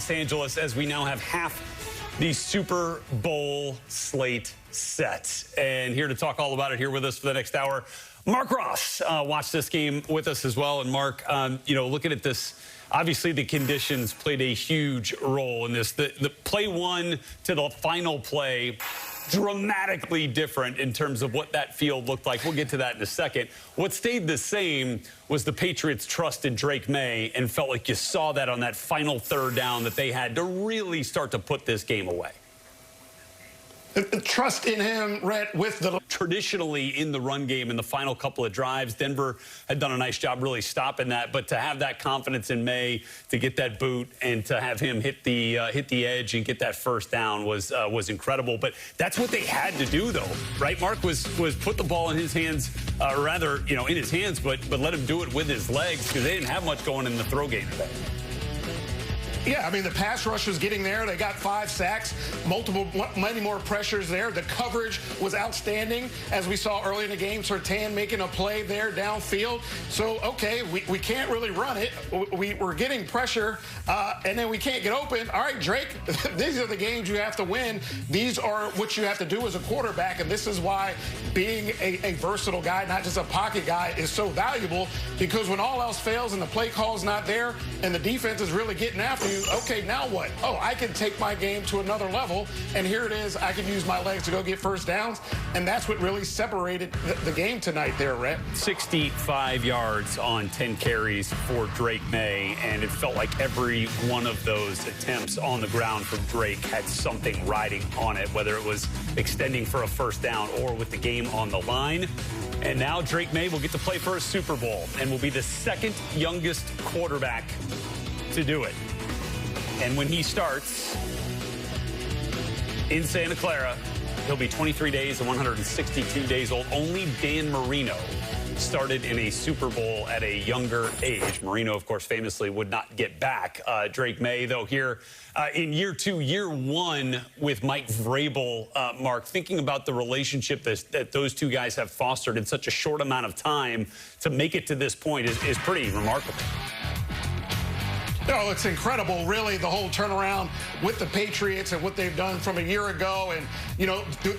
Los Angeles as we now have half the Super Bowl slate set. And here to talk all about it here with us for the next hour, Mark Ross watched this game with us as well. And Mark, looking at this, obviously the conditions played a huge role in this. The play one to the final play, dramatically different in terms of what that field looked like. We'll get to that in a second. What stayed the same was the Patriots' trust in Drake May, and felt like you saw that on that final third down that they had to really start to put this game away. Trust in him, Rhett, with the... Traditionally in the run game in the final couple of drives, Denver had done a nice job really stopping that. But to have that confidence in May, to get that boot, and to have him hit the edge and get that first down was incredible. But that's what they had to do, though, right? Mark was put the ball in his hands, in his hands, but let him do it with his legs, because they didn't have much going in the throw game today. Yeah, I mean, the pass rush was getting there. They got 5 sacks, many more pressures there. The coverage was outstanding, as we saw early in the game. Surtain making a play there downfield. So, okay, we can't really run it. We're getting pressure, and then we can't get open. All right, Drake, these are the games you have to win. These are what you have to do as a quarterback, and this is why being a versatile guy, not just a pocket guy, is so valuable, because when all else fails and the play call's not there and the defense is really getting after you, okay, now what? Oh, I can take my game to another level, and here it is. I can use my legs to go get first downs, and that's what really separated the game tonight there, Rhett. 65 yards on 10 carries for Drake May, and it felt like every one of those attempts on the ground from Drake had something riding on it, whether it was extending for a first down or with the game on the line. And now Drake May will get to play for a Super Bowl and will be the second youngest quarterback to do it. And when he starts in Santa Clara, he'll be 23 days and 162 days old. Only Dan Marino started in a Super Bowl at a younger age. Marino, of course, famously would not get back. Drake May, though, here in year 2, year 1 with Mike Vrabel, Mark, thinking about the relationship that those two guys have fostered in such a short amount of time to make it to this point is pretty remarkable. Oh, it's incredible, really, the whole turnaround with the Patriots and what they've done from a year ago. And,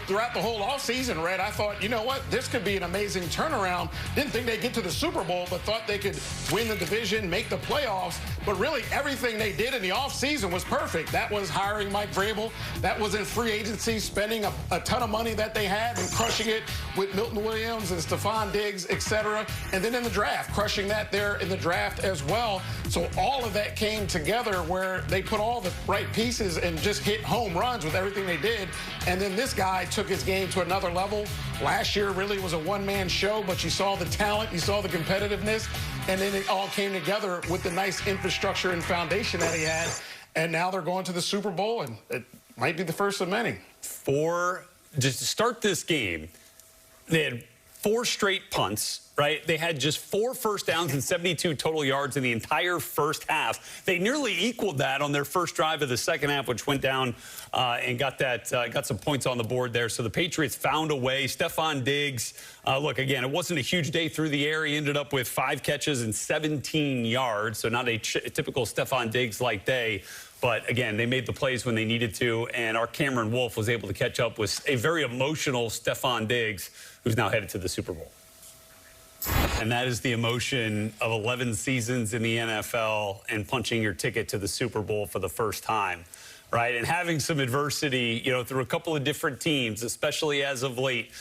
throughout the whole offseason, Red, I thought, you know what, this could be an amazing turnaround. Didn't think they'd get to the Super Bowl, but thought they could win the division, make the playoffs. But really, everything they did in the offseason was perfect. That was hiring Mike Vrabel. That was in free agency, spending a ton of money that they had and crushing it with Milton Williams and Stephon Diggs, etc. And then in the draft, crushing that there in the draft as well. So all of that came together where they put all the right pieces and just hit home runs with everything they did. And then this guy took his game to another level. Last year really was a one-man show, but you saw the talent, you saw the competitiveness, and then it all came together with the nice infrastructure and foundation that he had. And now they're going to the Super Bowl, and it might be the first of many. Just to start this game, they had 4 straight punts, right? They had just 4 first downs and 72 total yards in the entire first half. They nearly equaled that on their first drive of the second half, which went down and got some points on the board there. So the Patriots found a way. Stephon Diggs, look, again, it wasn't a huge day through the air. He ended up with 5 catches and 17 yards, so not a typical Stephon Diggs-like day. But, again, they made the plays when they needed to, and our Cameron Wolf was able to catch up with a very emotional Stephon Diggs, who's now headed to the Super Bowl. And that is the emotion of 11 seasons in the NFL and punching your ticket to the Super Bowl for the first time, right? And having some adversity, through a couple of different teams, especially as of late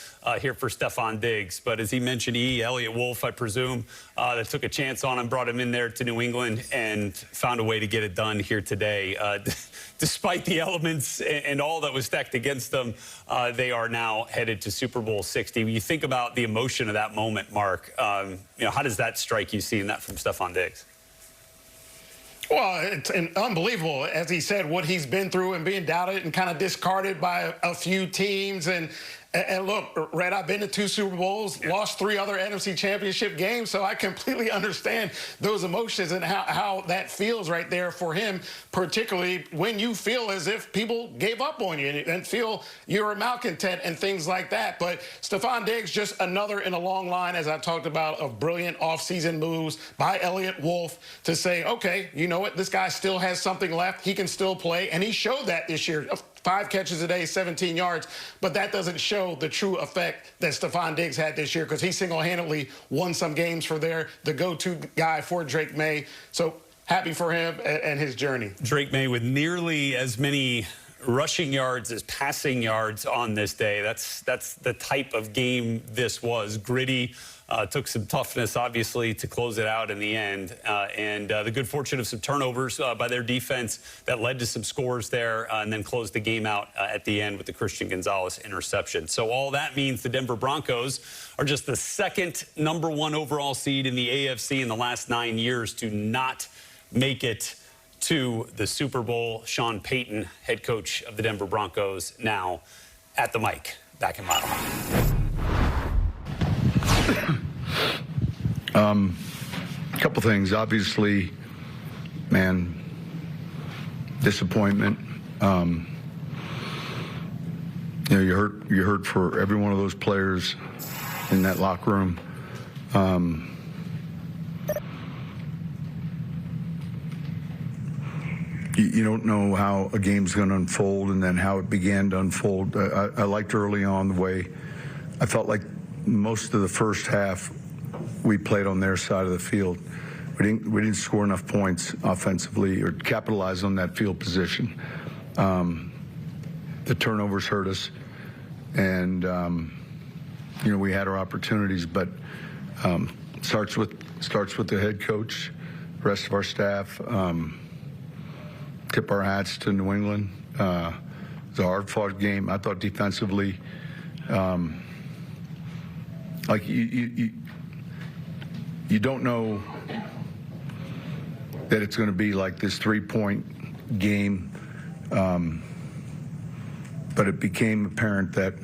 here for Stephon Diggs. But as he mentioned, Elliott Wolf, I presume, that took a chance on him, brought him in there to New England, and found a way to get it done here today. Despite the elements and all that was stacked against them, they are now headed to Super Bowl 60. When you think about the emotion of that moment, Mark, how does that strike you, seeing that from Stephon Diggs? Well, it's unbelievable, as he said, what he's been through and being doubted and kind of discarded by a few teams. And And look, Red, I've been to 2 Super Bowls, lost 3 other NFC Championship games, so I completely understand those emotions and how that feels right there for him, particularly when you feel as if people gave up on you and feel you're a malcontent and things like that. But Stefon Diggs, just another in a long line, as I talked about, of brilliant offseason moves by Elliott Wolf to say, okay, you know what, this guy still has something left. He can still play, and he showed that this year. 5 catches a day, 17 yards, but that doesn't show the true effect that Stefon Diggs had this year, because he single-handedly won some games for the go-to guy for Drake May. So happy for him and his journey. Drake May with nearly as many rushing yards as passing yards on this day. That's the type of game this was. Gritty. Took some toughness, obviously, to close it out in the end. And the good fortune of some turnovers by their defense that led to some scores there and then closed the game out at the end with the Christian Gonzalez interception. So all that means the Denver Broncos are just the second #1 overall seed in the AFC in the last 9 years to not make it to the Super Bowl. Sean Payton, head coach of the Denver Broncos, now at the mic. Back in Mile High. A couple things. Obviously, man, disappointment. You know, you hurt for every one of those players in that locker room. You don't know how a game's going to unfold and then how it began to unfold. I liked early on the way I felt like most of the first half we played on their side of the field. We didn't score enough points offensively or capitalize on that field position. The turnovers hurt us, and you know, we had our opportunities, but starts with the head coach, rest of our staff. Tip our hats to New England. It was a hard-fought game. I thought defensively, like you don't know that it's going to be like this 3-point game, but it became apparent that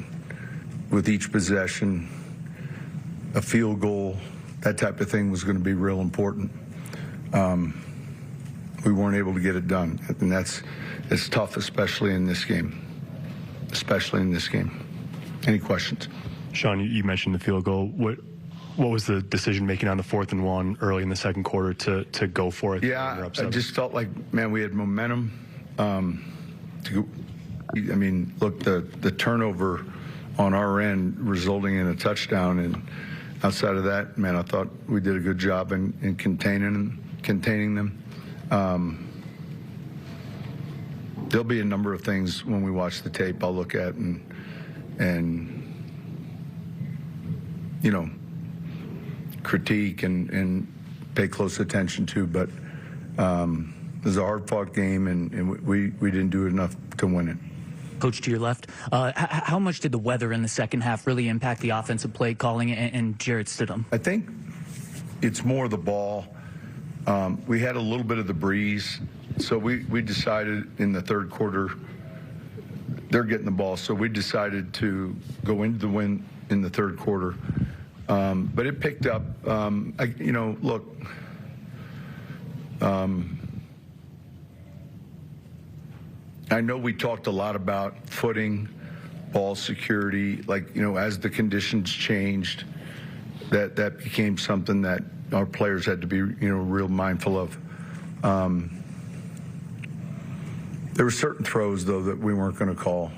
with each possession, a field goal, that type of thing was going to be real important. We weren't able to get it done, and it's tough, especially in this game. Any questions? Sean, you mentioned the field goal. What was the decision making on the 4th and 1 early in the second quarter to go for it? Yeah, I just felt like, man, we had momentum. I mean, look, the turnover on our end resulting in a touchdown, and outside of that, man, I thought we did a good job in containing them. There'll be a number of things when we watch the tape I'll look at and you know, critique and pay close attention to, but it was a hard-fought game, and we didn't do enough to win it. Coach, to your left, how much did the weather in the second half really impact the offensive play calling and Jarrett Stidham? I think it's more the ball. We had a little bit of the breeze, so we decided in the third quarter they're getting the ball, so we decided to go into the win in the third quarter. But it picked up. You know, look, I know we talked a lot about footing, ball security, like, you know, as the conditions changed, that became something that our players had to be, you know, real mindful of. There were certain throws, though, that we weren't going to call.